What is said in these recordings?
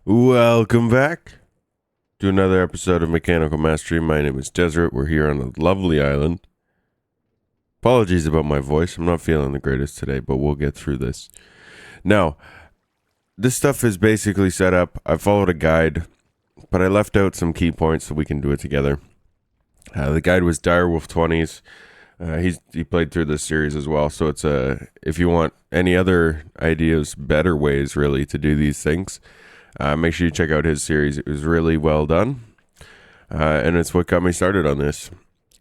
Welcome back to another episode of Mechanical Mastery. My name is Desert. We're here on a lovely island. Apologies about my voice. I'm not feeling the greatest today, but we'll get through this. Now, this stuff is basically set up. I followed a guide, but I left out some key points so we can do it together. The guide was Direwolf 20s. He played through this series as well, so it's if you want any other ideas, better ways really to do these things, make sure you check out his series. It was really well done, and it's what got me started on this.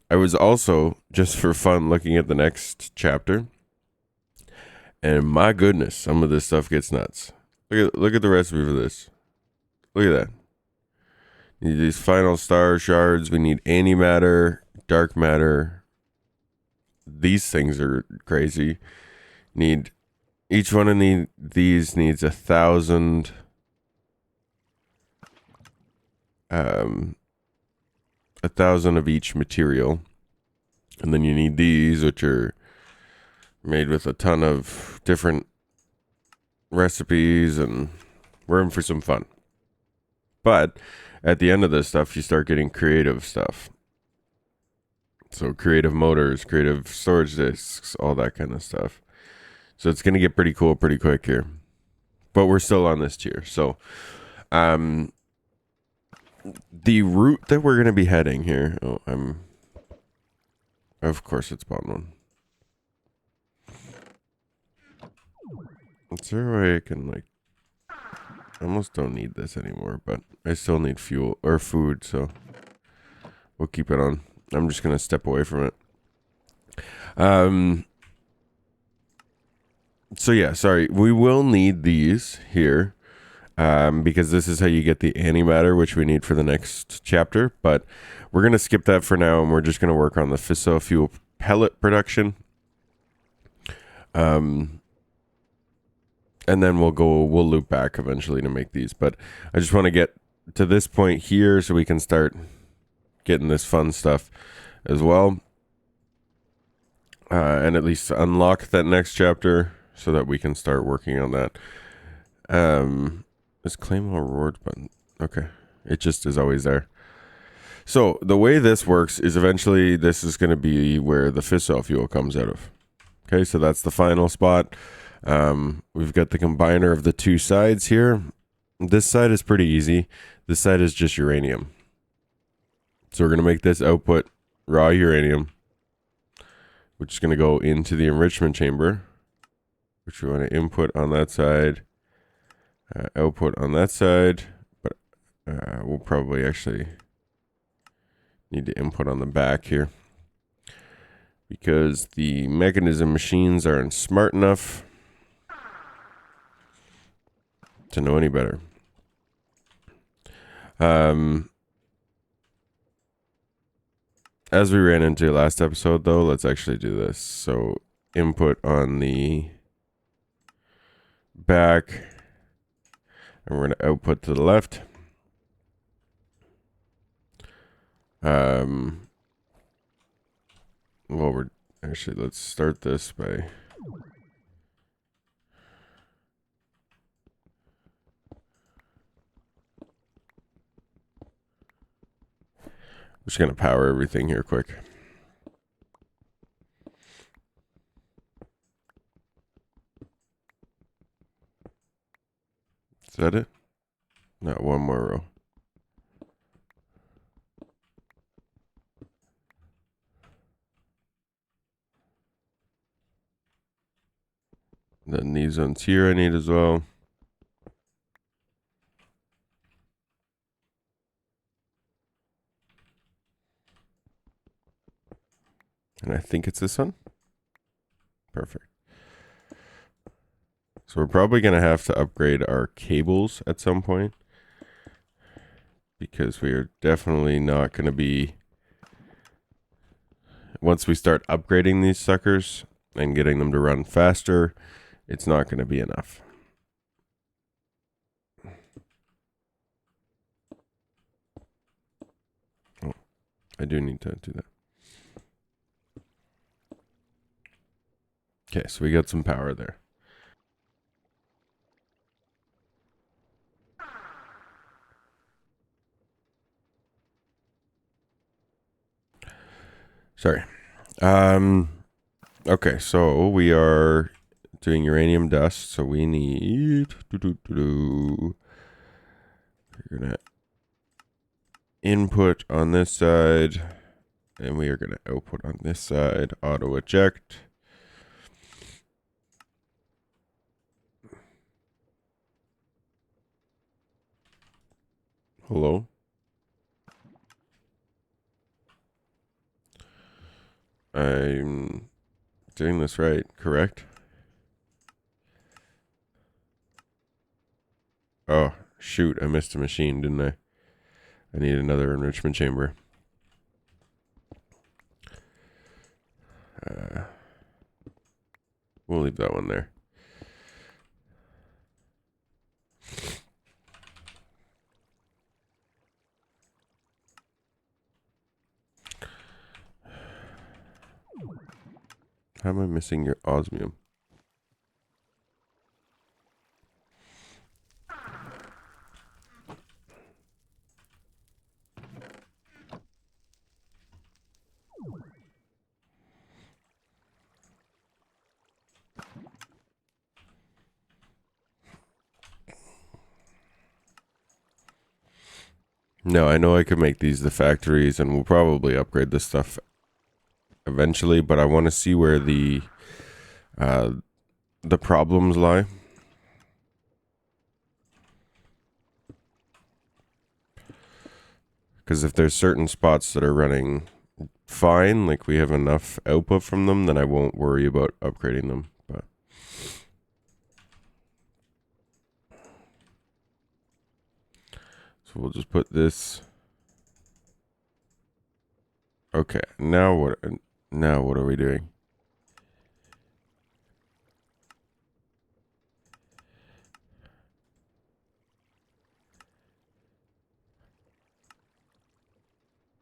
I was also, just for fun, looking at the next chapter, and my goodness, some of this stuff gets nuts. Look at the recipe for this. Look at that. We need these final star shards. We need antimatter, dark matter. These things are crazy. Need each one of these needs 1,000 1,000 of each material, and then you need these, which are made with a ton of different recipes, and we're in for some fun. But at the end of this stuff, you start getting creative stuff. So creative motors, creative storage disks, all that kind of stuff. So it's going to get pretty cool pretty quick here. But we're still on this tier. So the route that we're going to be heading here. Of course it's bottom one. Is there a way I can I almost don't need this anymore, but I still need fuel or food, so we'll keep it on. I'm just going to step away from it. So yeah, sorry. We will need these here, because this is how you get the antimatter, which we need for the next chapter. But we're going to skip that for now, and we're just going to work on the fissile fuel pellet production. And then we'll loop back eventually to make these. But I just want to get to this point here so we can start getting this fun stuff as well. And at least unlock that next chapter so that we can start working on that. Is claim all reward button? Okay. It just is always there. So the way this works is eventually this is going to be where the fissile fuel comes out of. Okay, so that's the final spot. We've got the combiner of the two sides here. This side is pretty easy. This side is just uranium. So we're going to make this output raw uranium, which is going to go into the enrichment chamber, which we want to input on that side, output on that side, but we'll probably actually need to input on the back here because the mechanism machines aren't smart enough to know any better. As we ran into last episode, though, let's actually do this. So input on the back, and we're going to output to the left. Well, let's start this by just going to power everything here quick. Is that it? Not one more row. Then these ones here I need as well. And I think it's this one. Perfect. So we're probably going to have to upgrade our cables at some point, because we are definitely not going to be, once we start upgrading these suckers and getting them to run faster, it's not going to be enough. Oh, I do need to do that. Okay, so we got some power there. Sorry. Okay, so we are doing uranium dust, so we need... We're gonna input on this side, and we are gonna output on this side, auto eject. Hello? I'm doing this right, correct? Oh, shoot, I missed a machine, didn't I? I need another enrichment chamber. We'll leave that one there. How am I missing your osmium? No, I know I could make these the factories, and we'll probably upgrade this stuff eventually, but I want to see where the problems lie. Because if there's certain spots that are running fine, like we have enough output from them, then I won't worry about upgrading them. But so we'll just put this. Okay, now what are we doing?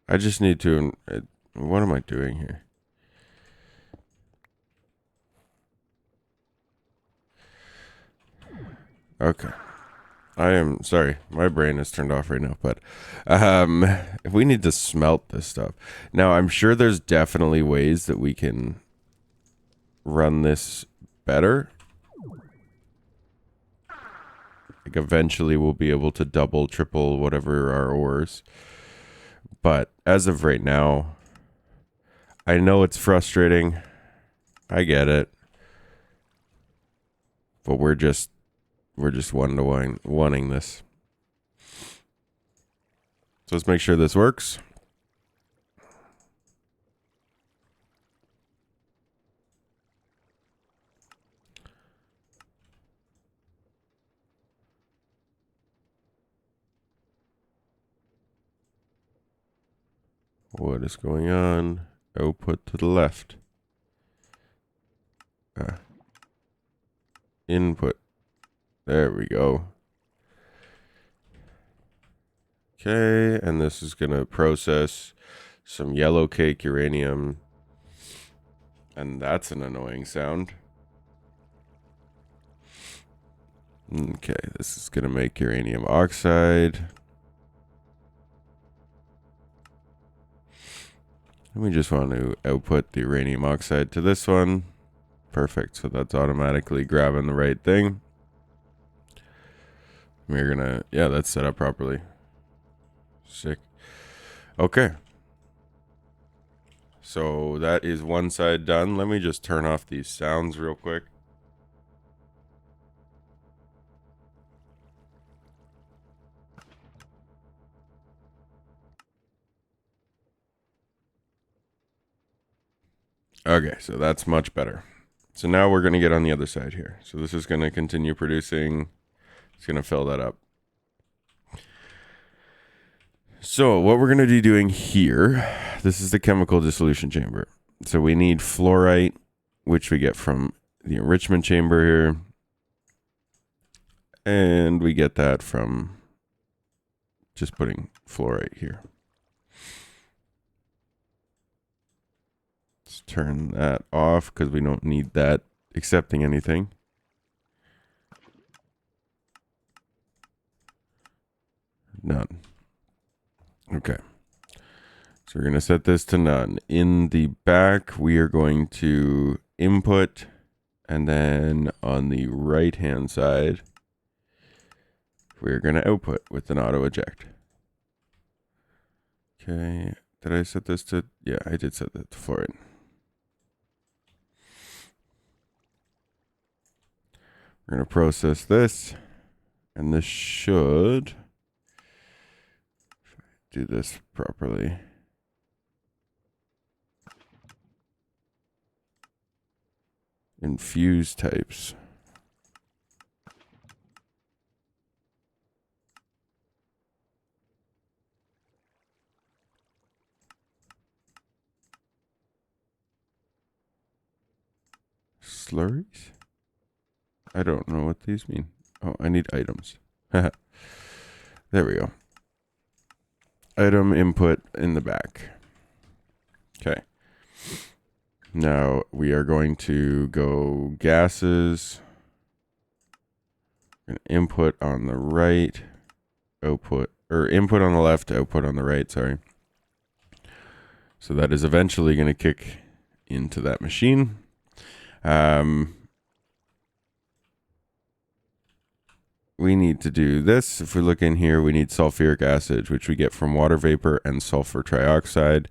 I just need to what am I doing here? Okay. I am sorry, my brain is turned off right now, but if we need to smelt this stuff. Now, I'm sure there's definitely ways that we can run this better. Like eventually we'll be able to double, triple whatever our ores. But as of right now, I know it's frustrating. I get it. But we're just wanting this. So let's make sure this works. What is going on? Output to the left. Input. There we go. Okay, and this is going to process some yellow cake uranium. And that's an annoying sound. Okay, this is going to make uranium oxide. And we just want to output the uranium oxide to this one. Perfect, so that's automatically grabbing the right thing. We're gonna, yeah, that's set up properly. Sick. Okay. So that is one side done. Let me just turn off these sounds real quick. Okay, so that's much better. So now we're going to get on the other side here. So this is going to continue producing. It's going to fill that up. So what we're going to be doing here, this is the chemical dissolution chamber. So we need fluorite, which we get from the enrichment chamber here. And we get that from just putting fluorite here. Let's turn that off because we don't need that accepting anything. None. Okay. So we're going to set this to none. In the back, we are going to input, and then on the right-hand side, we're going to output with an auto eject. Okay, did I set this to, yeah, I did set that to fluoride. We're going to process this, and this should do this properly. Infuse types. Slurries? I don't know what these mean. Oh, I need items. There we go. Item input in the back. Okay. Now we are going to go gases. Input on the right, output, or input on the left, output on the right, sorry. So that is eventually going to kick into that machine. We need to do this. If we look in here, we need sulfuric acid, which we get from water vapor and sulfur trioxide.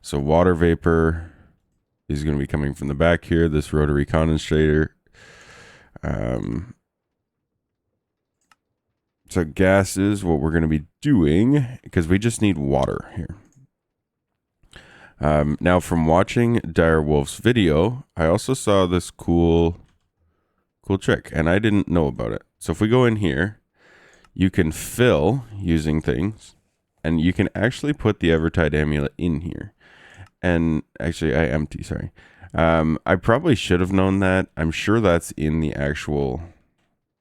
So water vapor is going to be coming from the back here, this rotary condensator. So gases, what we're going to be doing, because we just need water here. Now from watching Dire Wolf's video, I also saw this cool trick, and I didn't know about it. So if we go in here, you can fill using things, and you can actually put the Evertide amulet in here. And actually, I empty, sorry. I probably should have known that. I'm sure that's in the actual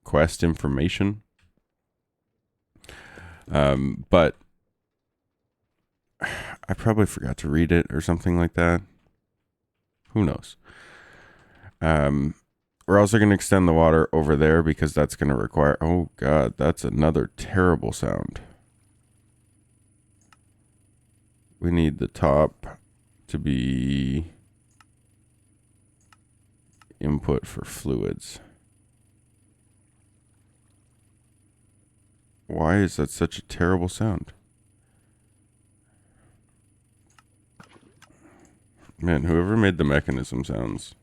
quest information. But I probably forgot to read it or something like that. Who knows? We're also going to extend the water over there because that's going to require... Oh, God, that's another terrible sound. We need the top to be input for fluids. Why is that such a terrible sound? Man, whoever made the mechanism sounds...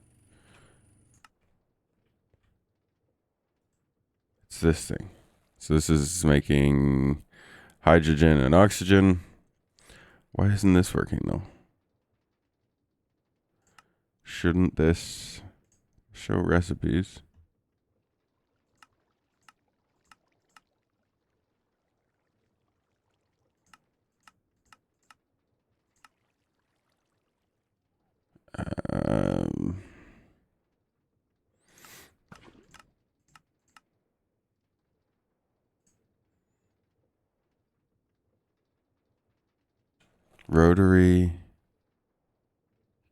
It's this thing. So this is making hydrogen and oxygen. Why isn't this working though? Shouldn't this show recipes? Rotary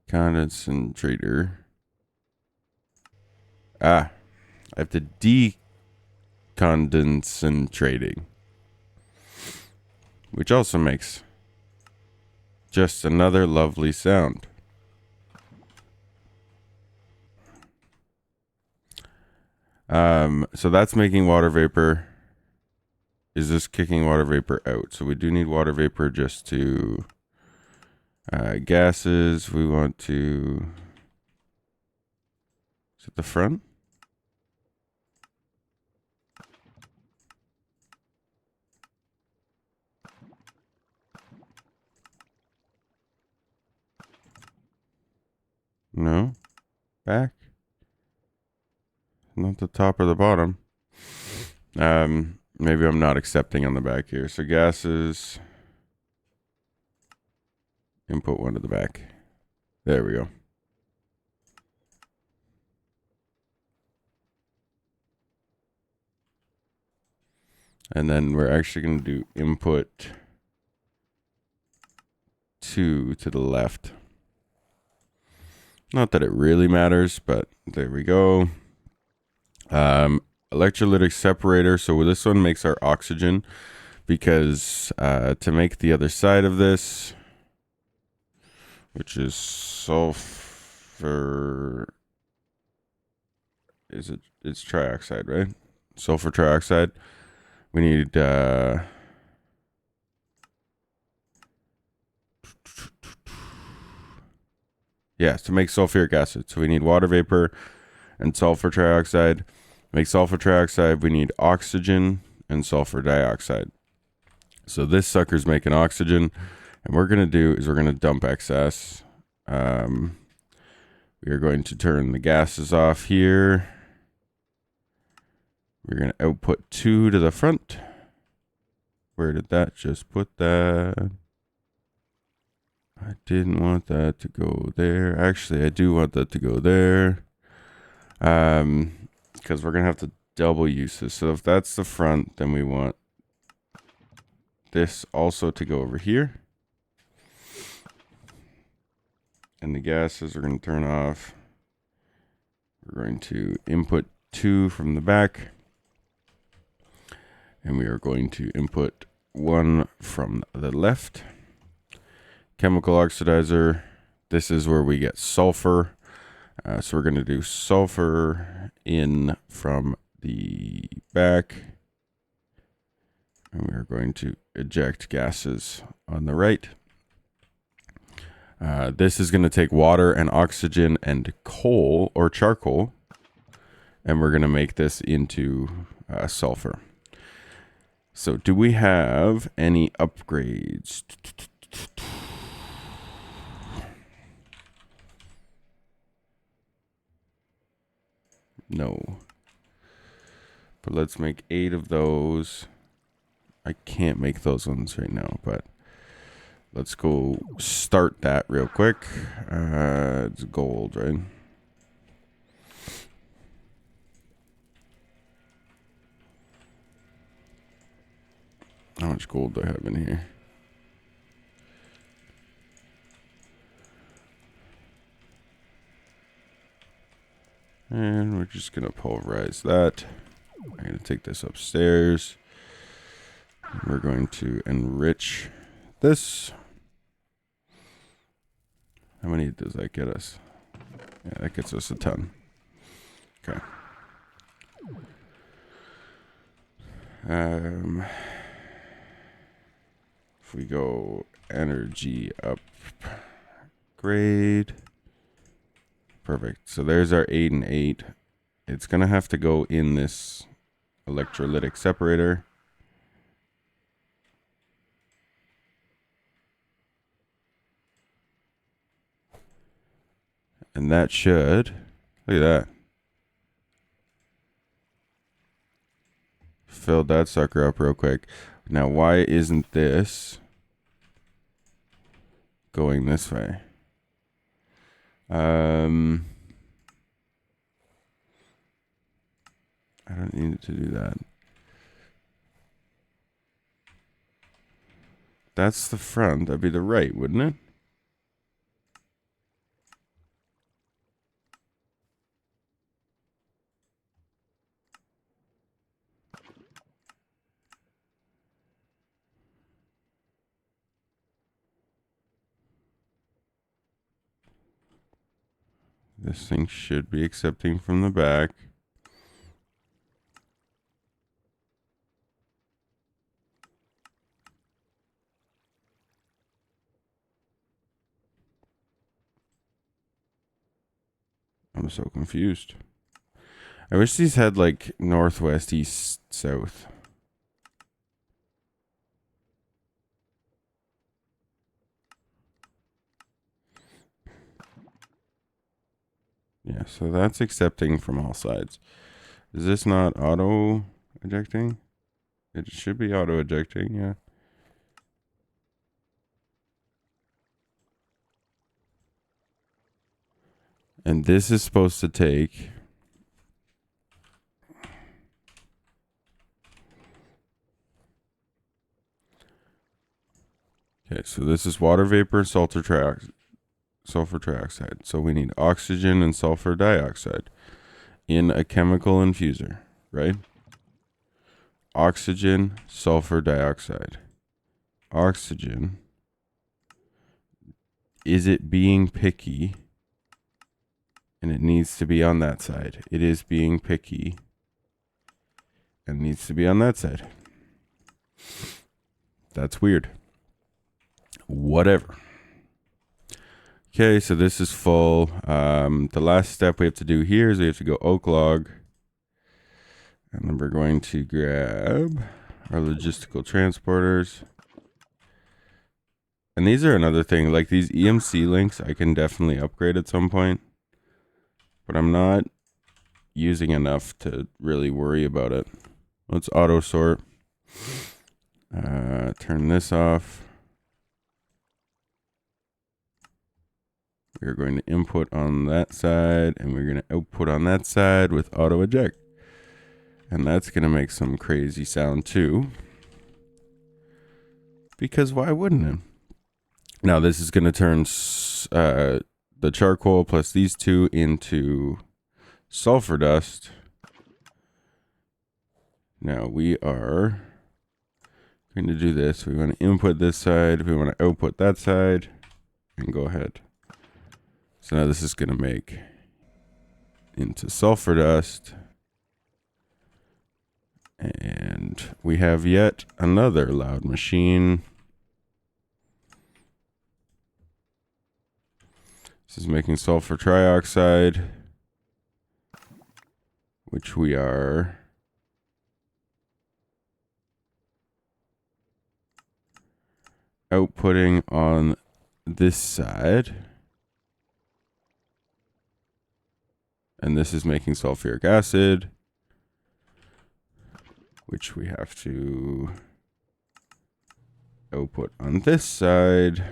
condensator. I have to decondensating, which also makes just another lovely sound. So that's making water vapor. Is this kicking water vapor out? So we do need water vapor just to gases. We want to... Is it the front? No. Back. Not the top or the bottom. Maybe I'm not accepting on the back here. So gases. Input one to the back. There we go. And then we're actually going to do input 2 to the left. Not that it really matters, but there we go. Electrolytic separator. So this one makes our oxygen, because to make the other side of this, which is sulfur. It's trioxide, right? Sulfur trioxide. We need yes, to make sulfuric acid. So we need water vapor and sulfur trioxide. To make sulfur trioxide, we need oxygen and sulfur dioxide. So this sucker's making oxygen, and what we're gonna do is we're gonna dump excess. We are going to turn the gases off here. We're going to output 2 to the front. Where did that just put that? I didn't want that to go there. Actually, I do want that to go there. Because we're going to have to double use this. So if that's the front, then we want this also to go over here. And the gases are going to turn off. We're going to input 2 from the back. And we are going to input 1 from the left. Chemical oxidizer. This is where we get sulfur. So we're going to do sulfur in from the back. And we are going to eject gases on the right. This is going to take water and oxygen and coal or charcoal. And we're going to make this into sulfur. So do we have any upgrades? No. But let's make 8 of those. I can't make those ones right now, but let's go start that real quick. It's gold, right? How much gold do I have in here? And we're just going to pulverize that. I'm going to take this upstairs. We're going to enrich this. How many does that get us? Yeah, that gets us a ton. Okay. If we go energy upgrade. Perfect. So there's our 8 and 8. It's going to have to go in this electrolytic separator. And that should, look at that. Filled that sucker up real quick. Now, why isn't this going this way? I don't need it to do that. That's the front. That'd be the right, wouldn't it? This thing should be accepting from the back. I'm so confused. I wish these had like northwest, east, south. Yeah, so that's accepting from all sides. Is this not auto ejecting? It should be auto ejecting, yeah. And this is supposed to take okay, so this is water vapor and sulfur trioxide. So we need oxygen and sulfur dioxide in a chemical infuser, right? Oxygen, sulfur dioxide. Oxygen, is it being picky? And it needs to be on that side. It is being picky. And needs to be on that side. That's weird. Whatever. Okay, so this is full. The last step we have to do here is we have to go oak log. And then we're going to grab our logistical transporters. And these are another thing. Like these EMC links, I can definitely upgrade at some point. But I'm not using enough to really worry about it. Let's auto sort. Turn this off. We're going to input on that side, and we're going to output on that side with auto eject. And that's going to make some crazy sound too. Because why wouldn't it? Now this is going to turn the charcoal plus these two into sulfur dust. Now we are going to do this. We want to input this side. We want to output that side. And go ahead. So now this is going to make into sulfur dust. And we have yet another loud machine. This is making sulfur trioxide, which we are outputting on this side. And this is making sulfuric acid, which we have to output on this side.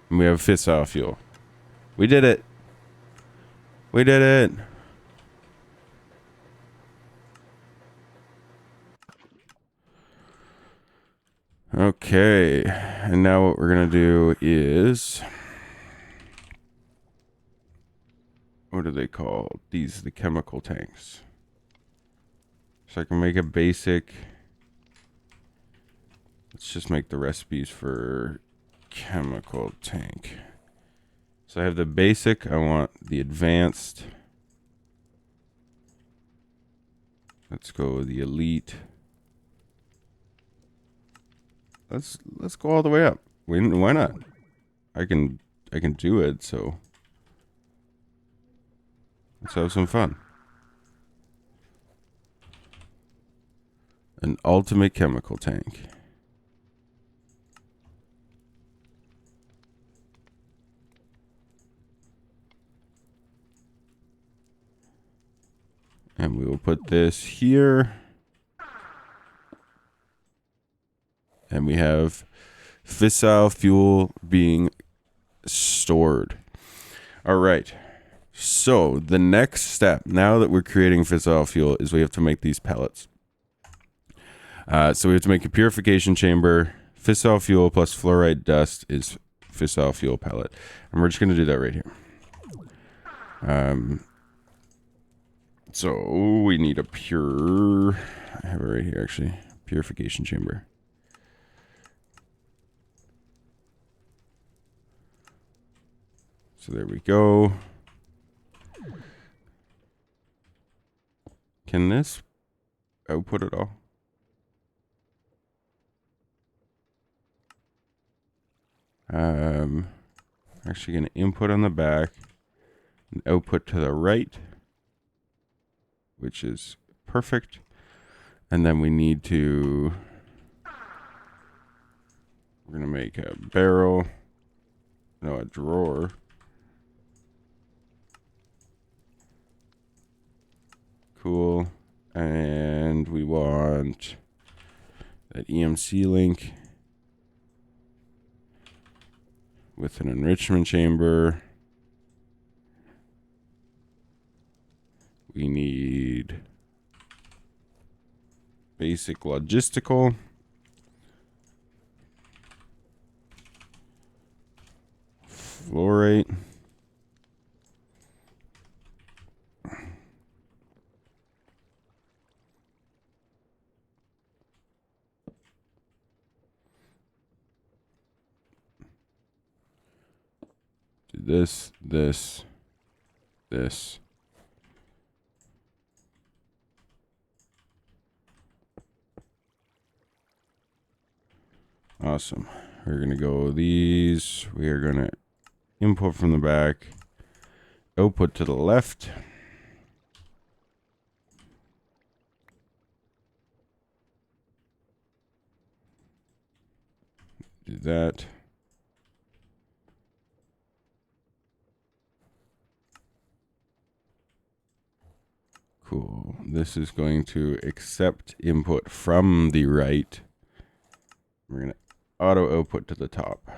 And we have fissile fuel. We did it. We did it. Okay, and now what we're gonna do is, what are they called? These are the chemical tanks. So I can make a basic, let's just make the recipes for chemical tank. So I have the basic, I want the advanced. Let's go with the elite. Let's go all the way up. Why not? I can do it, so let's have some fun. An ultimate chemical tank. And we will put this here. And we have fissile fuel being stored. All right. So the next step, now that we're creating fissile fuel, is we have to make these pellets. So we have to make a purification chamber. Fissile fuel plus fluoride dust is fissile fuel pellet. And we're just going to do that right here. So we need a pure, I have it right here actually, purification chamber. So there we go. Can this output at all? Actually going to input on the back and output to the right, which is perfect. And then we need to, we're going to make a barrel, no, a drawer. Cool. And we want that EMC link with an enrichment chamber. We need basic logistical. Fluorate. this, this, this. Awesome. We're going to go these. We are going to input from the back, output to the left. Do that. Cool. This is going to accept input from the right. We're going to auto output to the top.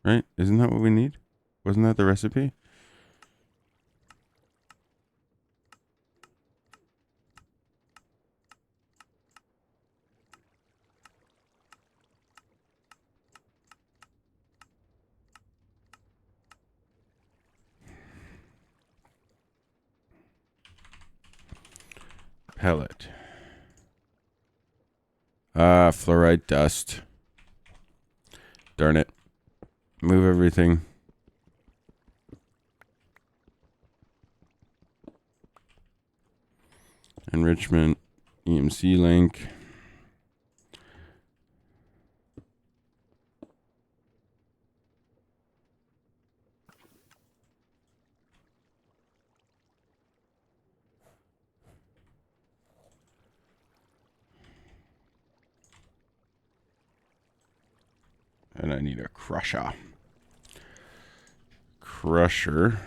Right? Isn't that what we need? Wasn't that the recipe? Pellet. Ah, fluoride dust. Darn it. Move everything. Enrichment. EMC link. And I need a crusher. Crusher.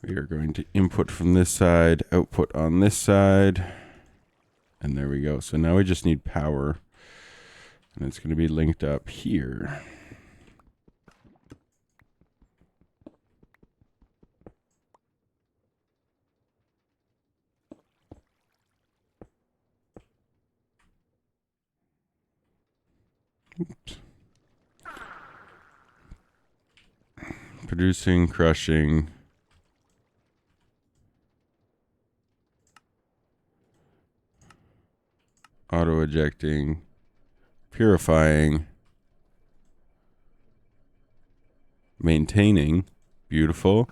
We are going to input from this side, output on this side. And there we go. So now we just need power. And it's going to be linked up here. Oops. Producing, crushing. Auto ejecting. Purifying. Maintaining. Beautiful.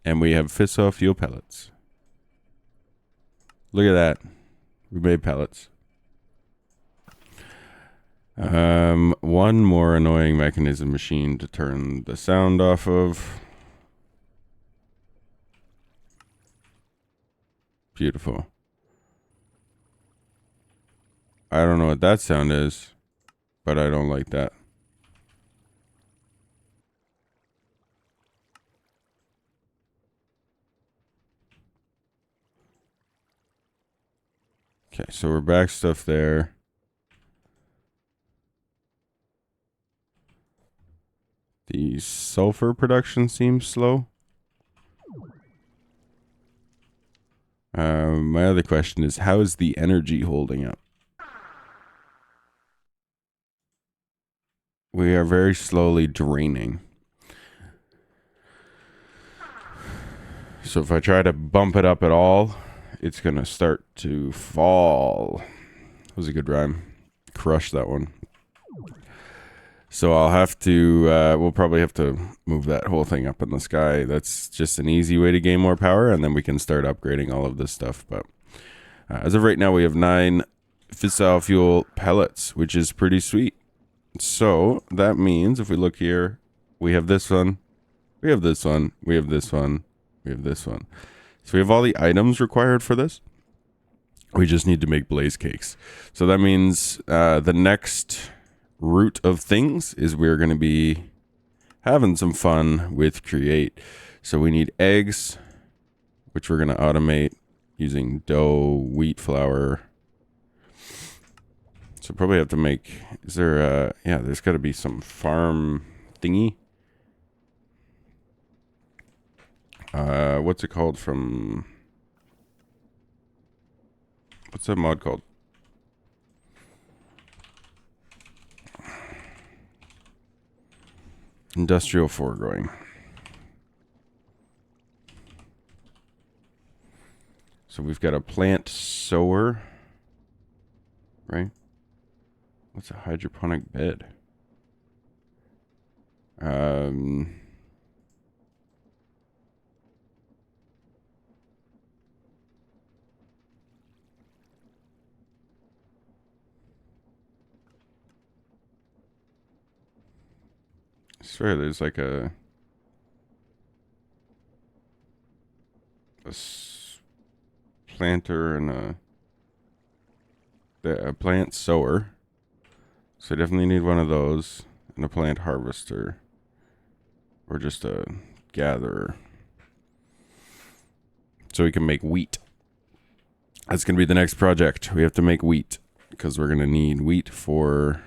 And we have fissile fuel pellets. Look at that. We made pellets. One more annoying mechanism machine to turn the sound off of. Beautiful. I don't know what that sound is, but I don't like that. Okay, so we're back stuff there. The sulfur production seems slow. My other question is, how is the energy holding up? We are very slowly draining. So if I try to bump it up at all, it's going to start to fall. That was a good rhyme. Crush that one. So I'll have to, we'll probably have to move that whole thing up in the sky. That's just an easy way to gain more power, and then we can start upgrading all of this stuff. But as of right now, we have 9 fissile fuel pellets, which is pretty sweet. So that means if we look here, we have this one, we have this one, we have this one, we have this one. So we have all the items required for this. We just need to make blaze cakes. So that means the next root of things is we're going to be having some fun with create. So we need eggs, which we're going to automate using dough, wheat flour. So probably have to make, is there yeah, there's got to be some farm thingy. What's it called from... What's that mod called? Industrial foregrowing. So we've got a plant sower, right? What's a hydroponic bed? I swear there's like a planter and a plant sower. So definitely need one of those, and a plant harvester, or just a gatherer, so we can make wheat. That's going to be the next project. We have to make wheat, because we're going to need wheat for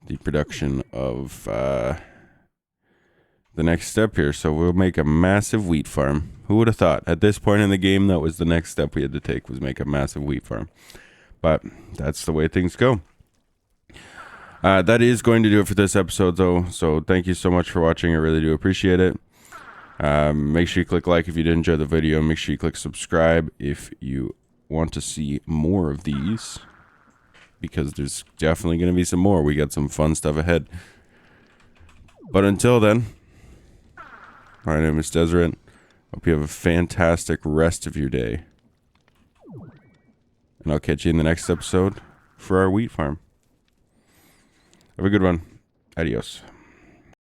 the production of the next step here. So we'll make a massive wheat farm. Who would have thought? At this point in the game, that was the next step we had to take, was make a massive wheat farm. But that's the way things go. That is going to do it for this episode, though. So thank you so much for watching. I really do appreciate it. Make sure you click like if you did enjoy the video. Make sure you click subscribe if you want to see more of these, because there's definitely going to be some more. We got some fun stuff ahead. But until then, my name is DESORATE. Hope you have a fantastic rest of your day. And I'll catch you in the next episode for our wheat farm. Have a good one. Adios.